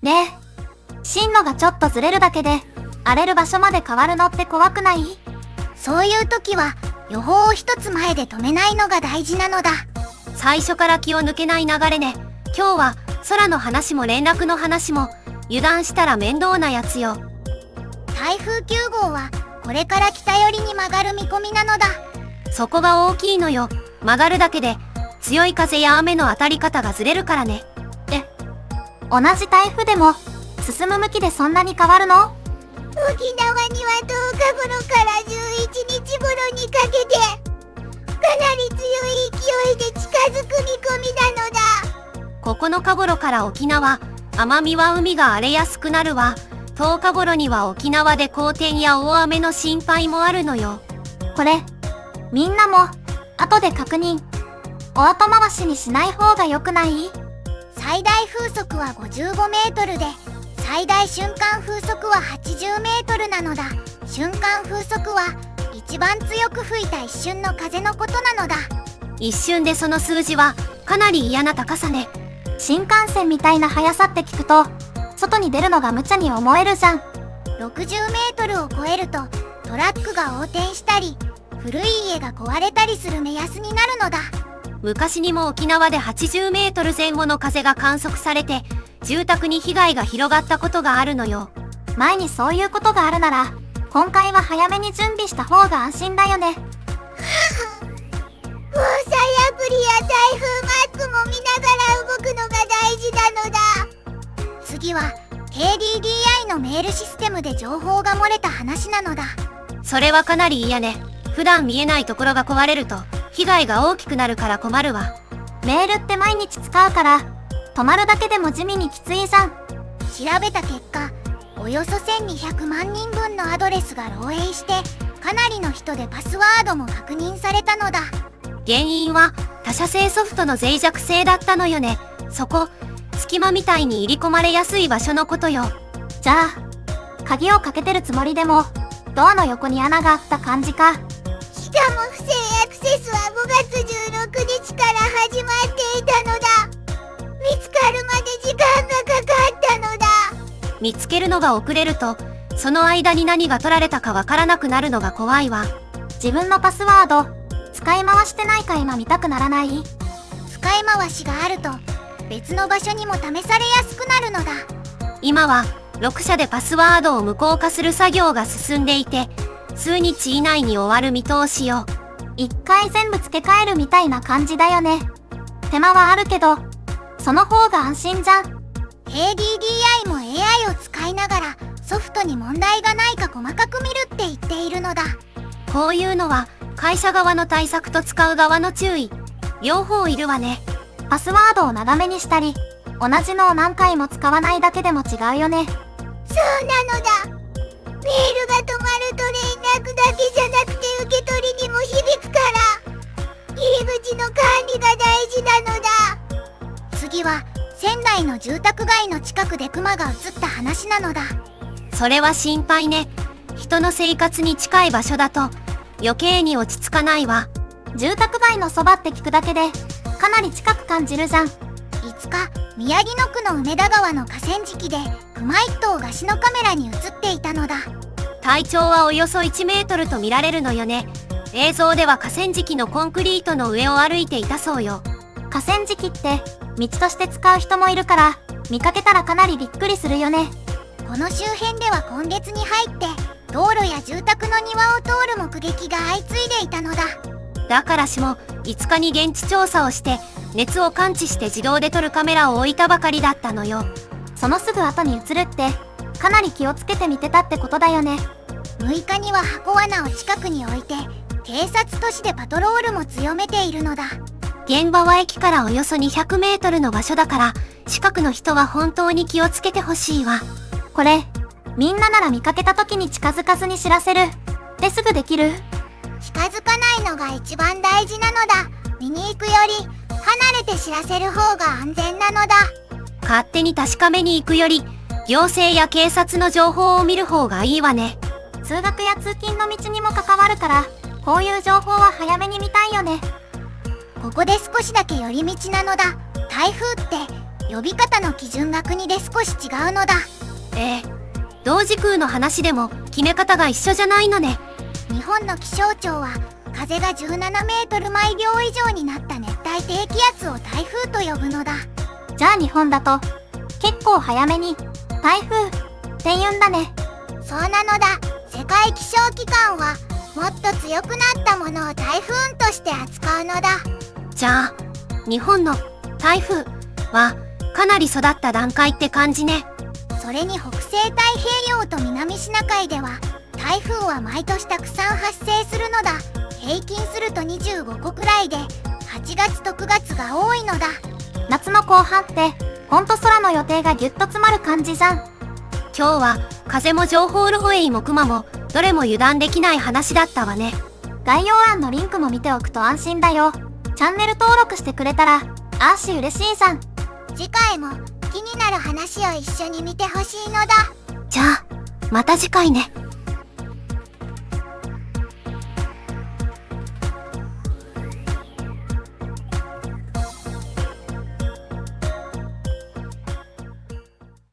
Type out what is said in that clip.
ねえ、進路がちょっとずれるだけで荒れる場所まで変わるのって怖くない？そういう時は予報を一つ前で止めないのが大事なのだ。最初から気を抜けない流れね。今日は空の話も連絡の話も油断したら面倒なやつよ。台風9号はこれから北寄りに曲がる見込みなのだ。そこが大きいのよ。曲がるだけで強い風や雨の当たり方がずれるからね。同じ台風でも進む向きでそんなに変わるの？沖縄には10日頃から11日頃にかけてかなり強い勢いで近づく見込みなのだ。9日頃から沖縄、奄美は海が荒れやすくなるわ。10日頃には沖縄で荒天や大雨の心配もあるのよ。これみんなも後で確認。お後回しにしない方が良くない？最大風速は55メートルで最大瞬間風速は80メートルなのだ。瞬間風速は一番強く吹いた一瞬の風のことなのだ。一瞬でその数字はかなり嫌な高さね。新幹線みたいな速さって聞くと外に出るのが無茶に思えるじゃん。60メートルを超えるとトラックが横転したり古い家が壊れたりする目安になるのだ。昔にも沖縄で80メートル前後の風が観測されて住宅に被害が広がったことがあるのよ。前にそういうことがあるなら今回は早めに準備した方が安心だよね。防災アプリや台風マップも見ながら動くのが大事なのだ。次は KDDI のメールシステムで情報が漏れた話なのだ。それはかなり嫌ね。普段見えないところが壊れると被害が大きくなるから困るわ。メールって毎日使うから止まるだけでも地味にきついじゃん。調べた結果およそ1200万人分のアドレスが漏洩してかなりの人でパスワードも確認されたのだ。原因は他社製ソフトの脆弱性だったのよね。そこ隙間みたいに入り込まれやすい場所のことよ。じゃあ鍵をかけてるつもりでもドアの横に穴があった感じか。しかも不正アクセスは5月16日から始まっていたのだ。見つかるまで時間がかかったのだ。見つけるのが遅れるとその間に何が取られたかわからなくなるのが怖いわ。自分のパスワード使い回してないか今見たくならない？使い回しがあると別の場所にも試されやすくなるのだ。今は6社でパスワードを無効化する作業が進んでいて数日以内に終わる見通しよ。一回全部付け替えるみたいな感じだよね。手間はあるけどその方が安心じゃん。 KDDI も AI を使いながらソフトに問題がないか細かく見るって言っているのだ。こういうのは会社側の対策と使う側の注意両方いるわね。パスワードを長めにしたり同じのを何回も使わないだけでも違うよね。そうなのだ。メールが止まると連絡だけじゃなくて受け取りにも響くから入り口の管理が大事なのだ。次は仙台の住宅街の近くでクマが映った話なのだ。それは心配ね。人の生活に近い場所だと余計に落ち着かないわ。住宅街のそばって聞くだけでかなり近く感じるじゃん。5日、宮城野区の梅田川の河川敷でクマ1頭が市のカメラに映っていたのだ。体長はおよそ1メートルと見られるのよね。映像では河川敷のコンクリートの上を歩いていたそうよ。河川敷って道として使う人もいるから見かけたらかなりびっくりするよね。この周辺では今月に入って道路や住宅の庭を通る目撃が相次いでいたのだ。だから市も5日に現地調査をして熱を感知して自動で撮るカメラを置いたばかりだったのよ。そのすぐ後に映るってかなり気をつけて見てたってことだよね。6日には箱罠を近くに置いて警察都市でパトロールも強めているのだ。現場は駅からおよそ200メートルの場所だから近くの人は本当に気をつけてほしいわ。これみんななら見かけた時に近づかずに知らせるってすぐできる？近づかないのが一番大事なのだ。見に行くより離れて知らせる方が安全なのだ。勝手に確かめに行くより行政や警察の情報を見る方がいいわね。通学や通勤の道にも関わるからこういう情報は早めに見たいよね。ここで少しだけ寄り道なのだ。台風って呼び方の基準が国で少し違うのだ。同時空の話でも決め方が一緒じゃないのね。日本の気象庁は風が17メートル毎秒以上になった熱帯低気圧を台風と呼ぶのだ。じゃあ日本だと結構早めに台風って言うんだね。そうなのだ。世界気象機関はもっと強くなったものを台風として扱うのだ。じゃあ日本の台風はかなり育った段階って感じね。それに北西太平洋と南シナ海では台風は毎年たくさん発生するのだ。平均すると25個くらいで8月と9月が多いのだ。夏の後半ってほんと空の予定がギュッと詰まる感じじゃん。今日は風も情報漏洩もクマもどれも油断できない話だったわね。概要欄のリンクも見ておくと安心だよ。チャンネル登録してくれたらあーし嬉しいさん。次回も気になる話を一緒に見てほしいのだ。じゃあまた次回ね。